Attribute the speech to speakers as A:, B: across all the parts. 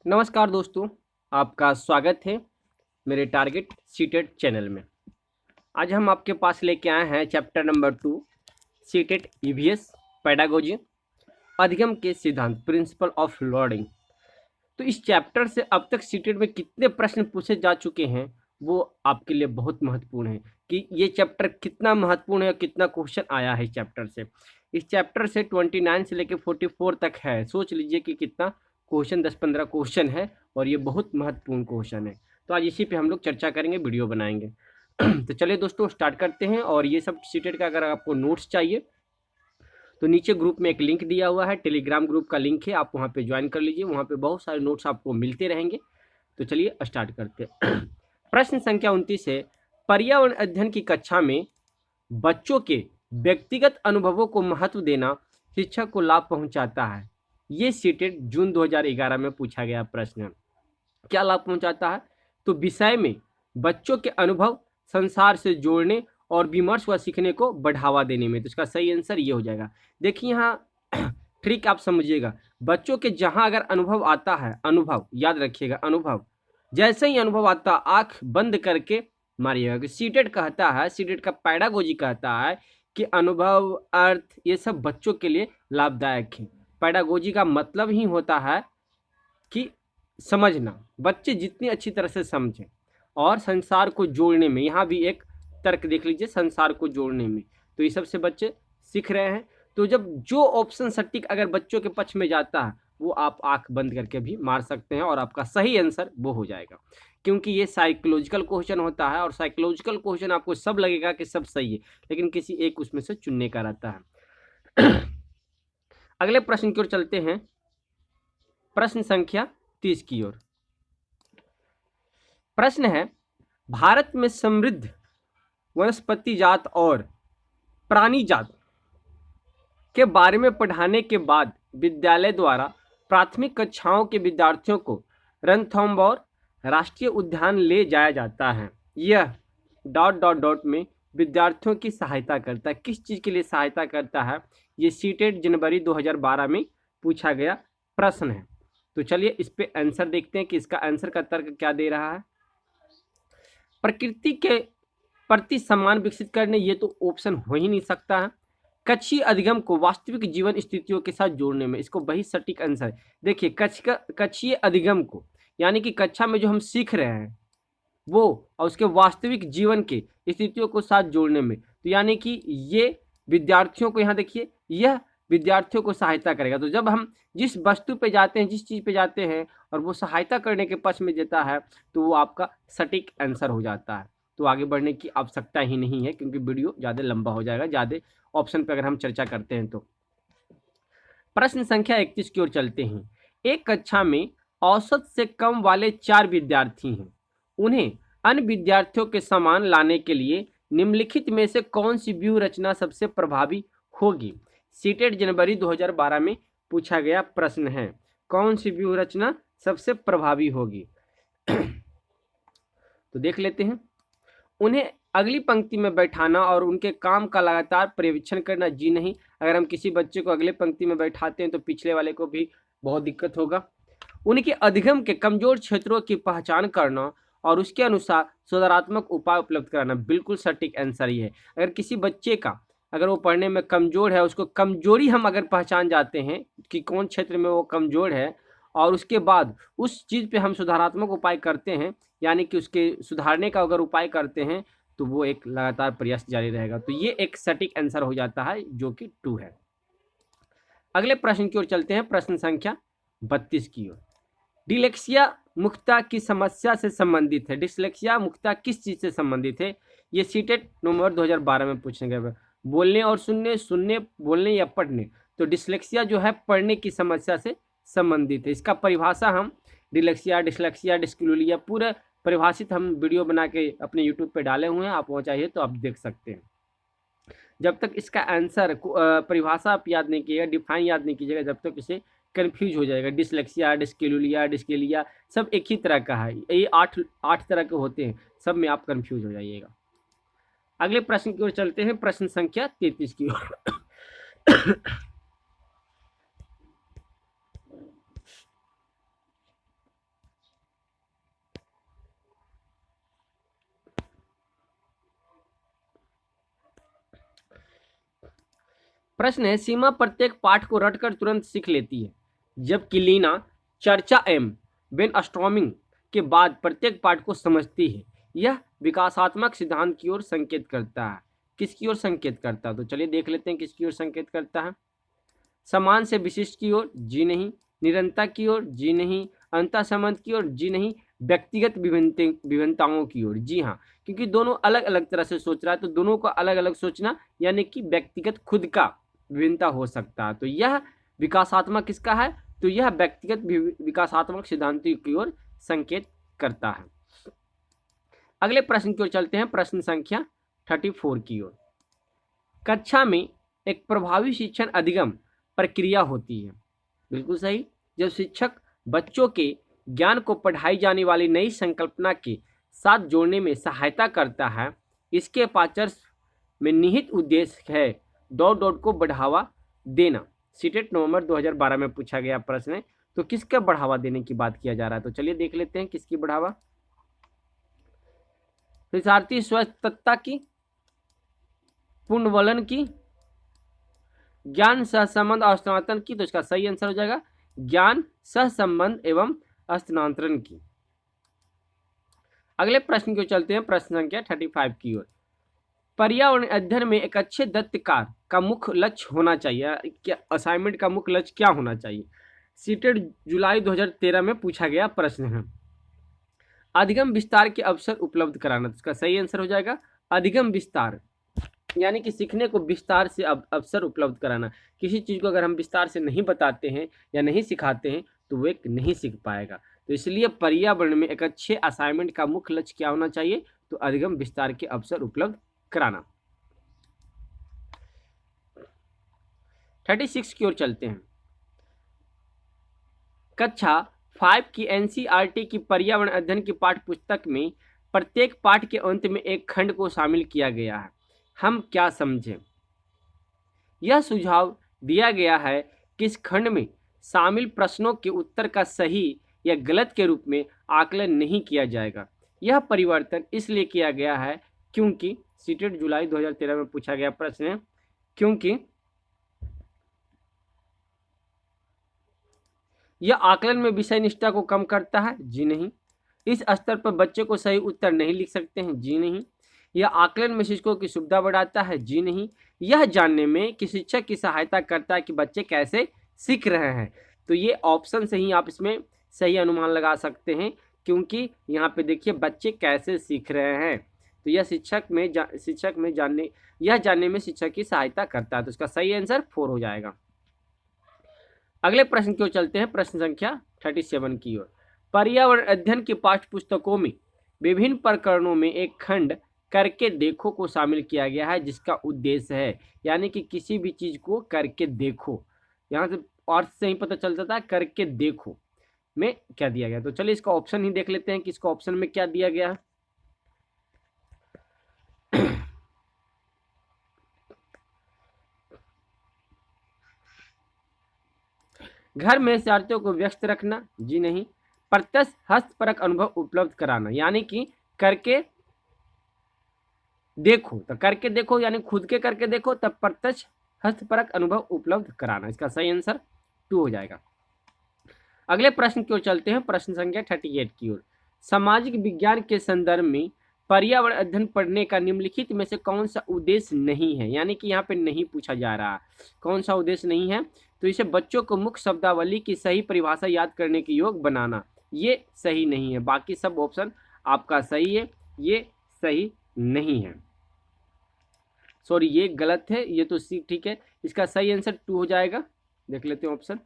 A: नमस्कार दोस्तों, आपका स्वागत है मेरे टारगेट सीटेट चैनल में। आज हम आपके पास लेके आए हैं chapter number 2 CTET EVS pedagogy अधिगम के सिद्धांत प्रिंसिपल ऑफ लर्निंग। तो इस चैप्टर से अब तक सीटेट में कितने प्रश्न पूछे जा चुके हैं वो आपके लिए बहुत महत्वपूर्ण है कि ये चैप्टर कितना महत्वपूर्ण है और कितना क्वेश्चन आया है इस चैप्टर से। इस चैप्टर से 29 से लेकर 44 तक है। सोच लीजिए कि कितना क्वेश्चन, 10-15 क्वेश्चन है और ये बहुत महत्वपूर्ण क्वेश्चन है। तो आज इसी पे हम लोग चर्चा करेंगे, वीडियो बनाएंगे। तो चलिए दोस्तों स्टार्ट करते हैं। और ये सब सीटेट का अगर आपको नोट्स चाहिए तो नीचे ग्रुप में एक लिंक दिया हुआ है, टेलीग्राम ग्रुप का लिंक है, आप वहाँ पे ज्वाइन कर लीजिए। वहाँ पे बहुत सारे नोट्स आपको मिलते रहेंगे। तो चलिए स्टार्ट करते हैं। प्रश्न संख्या 29 है, पर्यावरण अध्ययन की कक्षा में बच्चों के व्यक्तिगत अनुभवों को महत्व देना शिक्षक को लाभ पहुंचाता है। ये सीटेट जून 2011 में पूछा गया प्रश्न है। क्या लाभ पहुंचाता है? तो विषय में बच्चों के अनुभव संसार से जोड़ने और विमर्श व सीखने को बढ़ावा देने में। तो इसका सही आंसर ये हो जाएगा। देखिए यहाँ ट्रिक आप समझिएगा। बच्चों के जहां अगर अनुभव आता है, अनुभव याद रखिएगा, अनुभव जैसे ही अनुभव आता आंख बंद करके मारिएगा। कि सीटेट कहता है, सीटेट का पैडागोजी कहता है कि अनुभव, अर्थ, ये सब बच्चों के लिए लाभदायक है। पैडागोजी का मतलब ही होता है कि समझना, बच्चे जितनी अच्छी तरह से समझें और संसार को जोड़ने में। यहाँ भी एक तर्क देख लीजिए, संसार को जोड़ने में। तो ये सबसे बच्चे सीख रहे हैं। तो जब जो ऑप्शन सटीक अगर बच्चों के पक्ष में जाता है वो आप आंख बंद करके भी मार सकते हैं और आपका सही आंसर वो हो जाएगा। क्योंकि ये साइकोलॉजिकल क्वेश्चन होता है और साइकोलॉजिकल क्वेश्चन आपको सब लगेगा कि सब सही है, लेकिन किसी एक उसमें से चुनने का रहता है। अगले प्रश्न की ओर चलते हैं, प्रश्न संख्या 30 की ओर। प्रश्न है, भारत में समृद्ध वनस्पति जात और प्राणी जात के बारे में पढ़ाने के बाद विद्यालय द्वारा प्राथमिक कक्षाओं के विद्यार्थियों को रणथंभौर राष्ट्रीय उद्यान ले जाया जाता है। यह ... में विद्यार्थियों की सहायता करता है। किस चीज़ के लिए सहायता करता है? ये सीटेट जनवरी 2012 में पूछा गया प्रश्न है। तो चलिए इस पे आंसर देखते हैं कि इसका आंसर का तर्क क्या दे रहा है। प्रकृति के प्रति सम्मान विकसित करने, ये तो ऑप्शन हो ही नहीं सकता है। कक्षीय अधिगम को वास्तविक जीवन स्थितियों के साथ जोड़ने में, इसको वही सटीक आंसर है। देखिए कक्षीय अधिगम को यानी कि कक्षा में जो हम सीख रहे हैं वो और उसके वास्तविक जीवन के स्थितियों को साथ जोड़ने में, तो यानी कि ये विद्यार्थियों को, यहाँ देखिए, यह विद्यार्थियों को सहायता करेगा। तो जब हम जिस वस्तु पे जाते हैं, जिस चीज़ पे जाते हैं और वो सहायता करने के पक्ष में देता है तो वो आपका सटीक आंसर हो जाता है। तो आगे बढ़ने की आवश्यकता ही नहीं है क्योंकि वीडियो ज़्यादा लंबा हो जाएगा, ज़्यादा ऑप्शन पे अगर हम चर्चा करते हैं तो। प्रश्न संख्या 31 की ओर चलते हैं। एक कक्षा में औसत से कम वाले 4 विद्यार्थी हैं। उन्हें अन्य विद्यार्थियों के समान लाने के लिए निम्नलिखित में से कौन सी व्यूह रचना सबसे प्रभावी होगी? सीटेट जनवरी 2012 में पूछा गया प्रश्न है। कौन सी व्यूह रचना सबसे प्रभावी होगी? तो देख लेते हैं। उन्हें अगली पंक्ति में बैठाना और उनके काम का लगातार पर्यवेक्षण करना। जी नहीं, अगर हम किसी बच्चे को अगले पंक्ति में बैठाते हैं तो पिछले वाले को भी बहुत दिक्कत होगा। उनके अधिगम के कमजोर क्षेत्रों की पहचान करना और उसके अनुसार सुधारात्मक उपाय उपलब्ध कराना। बिल्कुल सटीक आंसर ही है। अगर किसी बच्चे का, अगर वो पढ़ने में कमजोर है, उसको कमजोरी हम अगर पहचान जाते हैं कि कौन क्षेत्र में वो कमजोर है और उसके बाद उस चीज़ पे हम सुधारात्मक उपाय करते हैं, यानी कि उसके सुधारने का अगर उपाय करते हैं तो वो एक लगातार प्रयास जारी रहेगा। तो ये एक सटीक आंसर हो जाता है जो कि 2 है। अगले प्रश्न की ओर चलते हैं, प्रश्न संख्या 32 की ओर। डिलेक्सिया मुक्ता की समस्या से संबंधित है। डिसलेक्सिया मुक्ता किस चीज़ से संबंधित है? ये सीटेट नवंबर 2012 में पूछने गए। बोलने और सुनने, सुनने, बोलने या पढ़ने। तो डिसलेक्सिया जो है पढ़ने की समस्या से संबंधित है। इसका परिभाषा हम डिलेक्सिया, डिसलेक्सिया, डिस्क्लूलिया पूरा परिभाषित हम वीडियो बना के अपने यूट्यूब पे डाले हुए हैं, आप वो चाहिए तो आप देख सकते हैं। जब तक इसका आंसर परिभाषा आप याद नहीं कीजिएगा, डिफाइन याद नहीं कीजिएगा, जब तक इसे कन्फ्यूज हो जाएगा। डिसलेक्सिया, डिस्केलुलिया, डिस्केलिया सब एक ही तरह का है। ये 8 तरह के होते हैं, सब में आप कन्फ्यूज हो जाइएगा। अगले प्रश्न की ओर चलते हैं, प्रश्न संख्या 33 की ओर। प्रश्न है, सीमा प्रत्येक पाठ को रटकर तुरंत सीख लेती है, जबकि लीना चर्चा एवं ब्रेनस्टॉर्मिंग के बाद प्रत्येक पाठ को समझती है। यह विकासात्मक सिद्धांत की ओर संकेत करता है। किसकी ओर संकेत करता है? तो चलिए देख लेते हैं किसकी ओर संकेत करता है। समान से विशिष्ट की ओर? जी नहीं। निरंतर की ओर? जी नहीं। अंतः संबंध की ओर? जी नहीं। व्यक्तिगत विभिन्नताओं की ओर? जी हाँ, क्योंकि दोनों अलग अलग तरह से सोच रहा है, तो दोनों को अलग अलग सोचना यानी कि व्यक्तिगत खुद का विभिन्नता हो सकता है। तो यह विकासात्मक किसका है? तो यह व्यक्तिगत विकासात्मक सिद्धांतों की ओर संकेत करता है। अगले प्रश्न की ओर चलते हैं, प्रश्न संख्या 34 की ओर। कक्षा में एक प्रभावी शिक्षण अधिगम प्रक्रिया होती है। बिल्कुल सही। जब शिक्षक बच्चों के ज्ञान को पढ़ाई जाने वाली नई संकल्पना के साथ जोड़ने में सहायता करता है। इसके पाचन में निहित उद्देश्य है डॉट डॉट को बढ़ावा देना। सीटेट नवंबर 2012 में पूछा गया प्रश्न है। तो किसका बढ़ावा देने की बात किया जा रहा है? तो चलिए देख लेते हैं किसकी बढ़ावा। शिक्षार्थी स्वायत्तता की, पुनर्वलन की, ज्ञान सहसंबंध और स्थानांतरण की। तो इसका सही आंसर हो जाएगा ज्ञान सहसंबंध एवं स्थानांतरण की। अगले प्रश्न की ओर चलते हैं, प्रश्न संख्या 35 की ओर। पर्यावरण अध्ययन में एक अच्छे दत्तकार का मुख्य लक्ष्य होना चाहिए, क्या असाइनमेंट का मुख्य लक्ष्य क्या होना चाहिए? सीटेट जुलाई 2013 में पूछा गया प्रश्न है। अधिगम विस्तार के अवसर उपलब्ध कराना। इसका सही आंसर हो जाएगा अधिगम विस्तार, यानी कि सीखने को विस्तार से अवसर उपलब्ध कराना। किसी चीज़ को अगर हम विस्तार से नहीं बताते हैं या नहीं सिखाते हैं तो वो एक नहीं सीख पाएगा। तो इसलिए पर्यावरण में एक अच्छे असाइनमेंट का मुख्य लक्ष्य क्या होना चाहिए? तो अधिगम विस्तार के अवसर उपलब्ध कराना। 36 की ओर चलते हैं। कक्षा 5 की एनसीईआरटी की पर्यावरण अध्ययन की पाठ्य पुस्तक में प्रत्येक पाठ के अंत में एक खंड को शामिल किया गया है। हम क्या समझें? यह सुझाव दिया गया है कि इस खंड में शामिल प्रश्नों के उत्तर का सही या गलत के रूप में आकलन नहीं किया जाएगा। यह परिवर्तन इसलिए किया गया है क्योंकि सीटेट जुलाई 2013 में पूछा गया प्रश्न है, क्योंकि यह आकलन में विषय निष्ठा को कम करता है। जी नहीं। इस स्तर पर बच्चे को सही उत्तर नहीं लिख सकते हैं। जी नहीं। यह आकलन में शिक्षकों की सुविधा बढ़ाता है। जी नहीं। यह जानने में कि शिक्षक की सहायता करता है कि बच्चे कैसे सीख रहे हैं। तो ये ऑप्शन से ही आप इसमें सही अनुमान लगा सकते हैं, क्योंकि यहाँ पे देखिए बच्चे कैसे सीख रहे हैं। तो यह जानने में शिक्षक की सहायता करता है। तो इसका सही आंसर 4 हो जाएगा। अगले प्रश्न की ओर चलते हैं, प्रश्न संख्या 37 की ओर। पर्यावरण अध्ययन की पाठ्य पुस्तकों में विभिन्न प्रकरणों में एक खंड करके देखो को शामिल किया गया है, जिसका उद्देश्य है, यानी कि किसी भी चीज को करके देखो। यहाँ से अर्थ से ही पता चल जाता है करके देखो में क्या दिया गया। तो चलिए इसका ऑप्शन ही देख लेते हैं कि इसका ऑप्शन में क्या दिया गया है। घर में विद्यार्थियों को व्यस्त रखना। जी नहीं। प्रत्यक्ष हस्तपरक अनुभव उपलब्ध कराना, यानी कि करके देखो। तो करके देखो यानी खुद के करके देखो, तब प्रत्यक्ष हस्तपरक अनुभव उपलब्ध कराना। इसका सही आंसर 2 हो जाएगा। अगले प्रश्न की ओर चलते हैं, प्रश्न संख्या 38 की ओर। सामाजिक विज्ञान के संदर्भ में पर्यावरण अध्ययन पढ़ने का निम्नलिखित में से कौन सा उद्देश्य नहीं है? यानी कि यहाँ पे नहीं पूछा जा रहा कौन सा उद्देश्य नहीं है। तो इसे बच्चों को मुख्य शब्दावली की सही परिभाषा याद करने के योग बनाना, ये सही नहीं है। बाकी सब ऑप्शन आपका सही है, ये सही नहीं है। सॉरी, ये गलत है, ये तो सी ठीक है। इसका सही आंसर 2 हो जाएगा। देख लेते हैं ऑप्शन।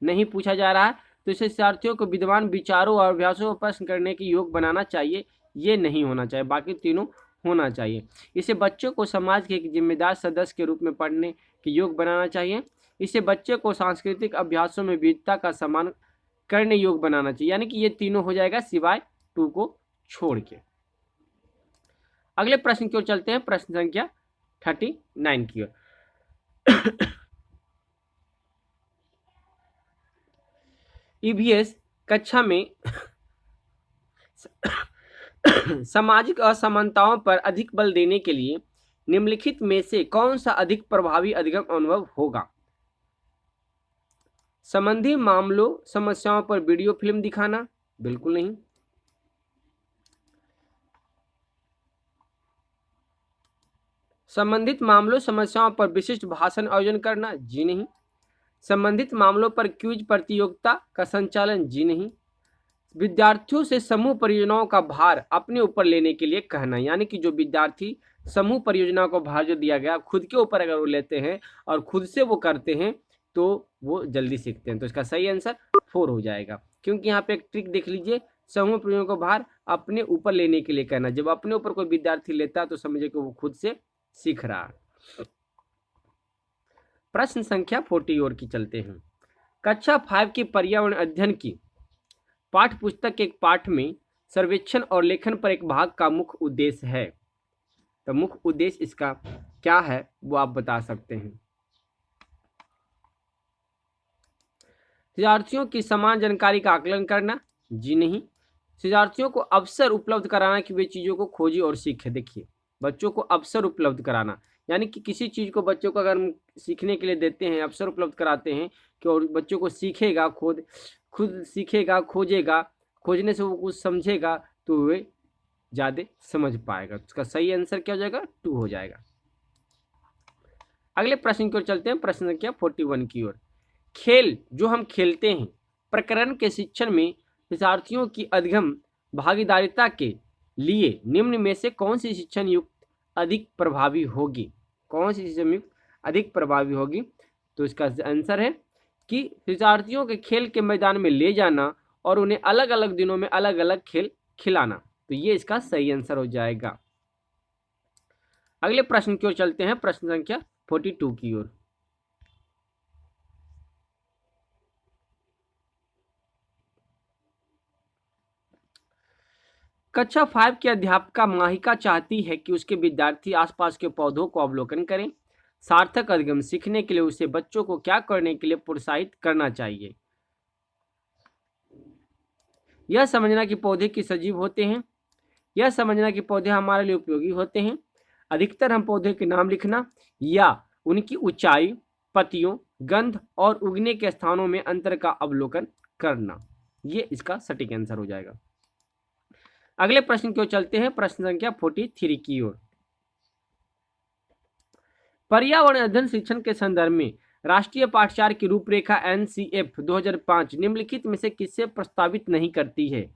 A: नहीं पूछा जा रहा है तो इसे शिक्षार्थियों को विद्वान विचारों और अभ्यासों पर प्रश्न करने के योग बनाना चाहिए, ये नहीं होना चाहिए। बाकी तीनों होना चाहिए। इसे बच्चों को समाज के एक जिम्मेदार सदस्य के रूप में पढ़ने के योग बनाना चाहिए। इसे बच्चे को सांस्कृतिक अभ्यासों में विविधता का सम्मान करने योग बनाना चाहिए, यानी कि ये तीनों हो जाएगा सिवाय 2 को छोड़ के। अगले प्रश्न की ओर चलते हैं, प्रश्न संख्या 39 की ओर। ईवीएस कक्षा में सामाजिक असमानताओं पर अधिक बल देने के लिए निम्नलिखित में से कौन सा अधिक प्रभावी अधिगम अनुभव होगा? संबंधी मामलों समस्याओं पर वीडियो फिल्म दिखाना, बिल्कुल नहीं। संबंधित मामलों समस्याओं पर विशिष्ट भाषण आयोजन करना, जी नहीं। संबंधित मामलों पर क्विज प्रतियोगिता का संचालन, जी नहीं। विद्यार्थियों से समूह परियोजनाओं का भार अपने ऊपर लेने के लिए कहना, यानी कि जो विद्यार्थी समूह परियोजनाओं को भार जो दिया गया खुद के ऊपर अगर वो लेते हैं और खुद से वो करते हैं तो वो जल्दी सीखते हैं। तो इसका सही आंसर 4 हो जाएगा, क्योंकि यहाँ पे एक ट्रिक देख लीजिए, समूह परियोजनाओं को भार अपने ऊपर लेने के लिए कहना। जब अपने ऊपर कोई विद्यार्थी लेता है तो समझे कि वो खुद से सीख रहा है। प्रश्न संख्या 40 और की चलते हैं। कक्षा 5 की पर्यावरण अध्ययन की पाठ्य पुस्तक के एक पाठ में सर्वेक्षण और लेखन पर एक भाग का मुख्य उद्देश्य है। तो मुख्य उद्देश्य इसका क्या है वो आप बता सकते हैं। विद्यार्थियों की समान जानकारी का आकलन करना, जी नहीं। विद्यार्थियों को अवसर उपलब्ध कराना कि वे चीज़ों को खोजें और सीखें। देखिए, बच्चों को अवसर उपलब्ध कराना, यानी कि किसी चीज़ को बच्चों को अगर हम सीखने के लिए देते हैं, अवसर उपलब्ध कराते हैं कि और बच्चों को सीखेगा, खुद सीखेगा, खोजेगा, खोजने से वो कुछ समझेगा तो वे ज़्यादा समझ पाएगा। तो इसका सही आंसर क्या हो जाएगा? 2 हो जाएगा। अगले प्रश्न की ओर चलते हैं, प्रश्न संख्या 41 की ओर। खेल जो हम खेलते हैं प्रकरण के शिक्षण में विद्यार्थियों की अधिगम भागीदारिता के लिए निम्न में से कौन सी शिक्षण युक्त अधिक प्रभावी होगी? कौन सी शिक्षण युक्त अधिक प्रभावी होगी? तो इसका आंसर है कि विद्यार्थियों के खेल के मैदान में ले जाना और उन्हें अलग अलग दिनों में अलग अलग खेल खिलाना। तो ये इसका सही आंसर हो जाएगा। अगले प्रश्न की ओर चलते हैं, प्रश्न संख्या 42 की ओर। कक्षा 5 की अध्यापिका माहिका चाहती है कि उसके विद्यार्थी आसपास के पौधों को अवलोकन करें। सार्थक अधिगम सीखने के लिए उसे बच्चों को क्या करने के लिए प्रोत्साहित करना चाहिए? यह समझना कि पौधे की सजीव होते हैं, यह समझना कि पौधे हमारे लिए उपयोगी होते हैं, अधिकतर हम पौधे के नाम लिखना, या उनकी ऊंचाई, पत्तियों, गंध और उगने के स्थानों में अंतर का अवलोकन करना। ये इसका सटीक आंसर हो जाएगा। अगले प्रश्न की ओर चलते हैं, प्रश्न संख्या 43 की ओर। पर्यावरण अध्ययन शिक्षण के संदर्भ में राष्ट्रीय पाठ्यचर्या की रूपरेखा NCF 2005 निम्नलिखित में से किससे प्रस्तावित नहीं करती है?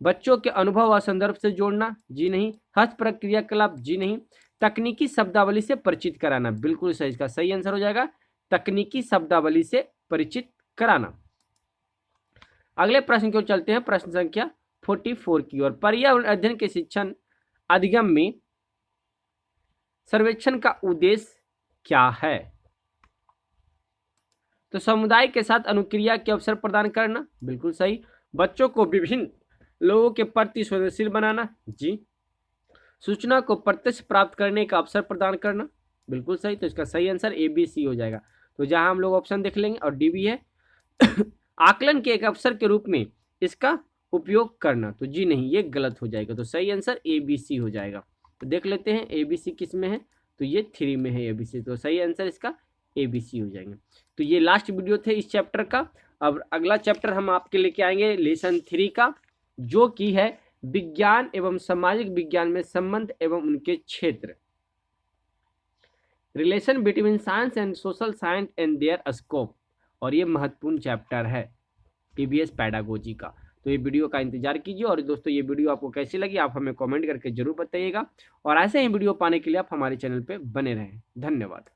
A: बच्चों के अनुभव और संदर्भ से जोड़ना, जी नहीं। हस्त प्रक्रिया क्रियाकलाप, जी नहीं। तकनीकी शब्दावली से परिचित कराना, बिल्कुल सही। इसका सही आंसर हो जाएगा तकनीकी शब्दावली से परिचित कराना। अगले प्रश्न की ओर चलते हैं, प्रश्न संख्या 44 की ओर। पर्यावरण अध्ययन के शिक्षण अधिगम में सर्वेक्षण का उद्देश्य क्या है? तो समुदाय के साथ अनुक्रिया के अवसर प्रदान करना, बिल्कुल सही। बच्चों को विभिन्न लोगों के प्रति संवेदनशील बनाना, जी। सूचना को प्रत्यक्ष प्राप्त करने का अवसर प्रदान करना, बिल्कुल सही। तो इसका सही आंसर ABC हो जाएगा। तो जहां हम लोग ऑप्शन देख लेंगे और D भी है। आकलन के एक अवसर के रूप में इसका उपयोग करना, तो जी नहीं, ये गलत हो जाएगा। तो सही आंसर ABC हो जाएगा। तो देख लेते हैं ABC किस में है, तो ये 3 में है ABC। तो सही आंसर इसका ABC हो जाएंगे। तो ये लास्ट वीडियो थे इस चैप्टर का। अब अगला चैप्टर हम आपके लेके आएंगे लेसन 3 का, जो कि है विज्ञान एवं सामाजिक विज्ञान में संबंध एवं उनके क्षेत्र, relation between science and social science and their scope. और ये महत्वपूर्ण चैप्टर है EVS पेडागोजी का। तो ये वीडियो का इंतजार कीजिए। और दोस्तों, ये वीडियो आपको कैसी लगी आप हमें कमेंट करके जरूर बताइएगा। और ऐसे ही वीडियो पाने के लिए आप हमारे चैनल पे बने रहें। धन्यवाद।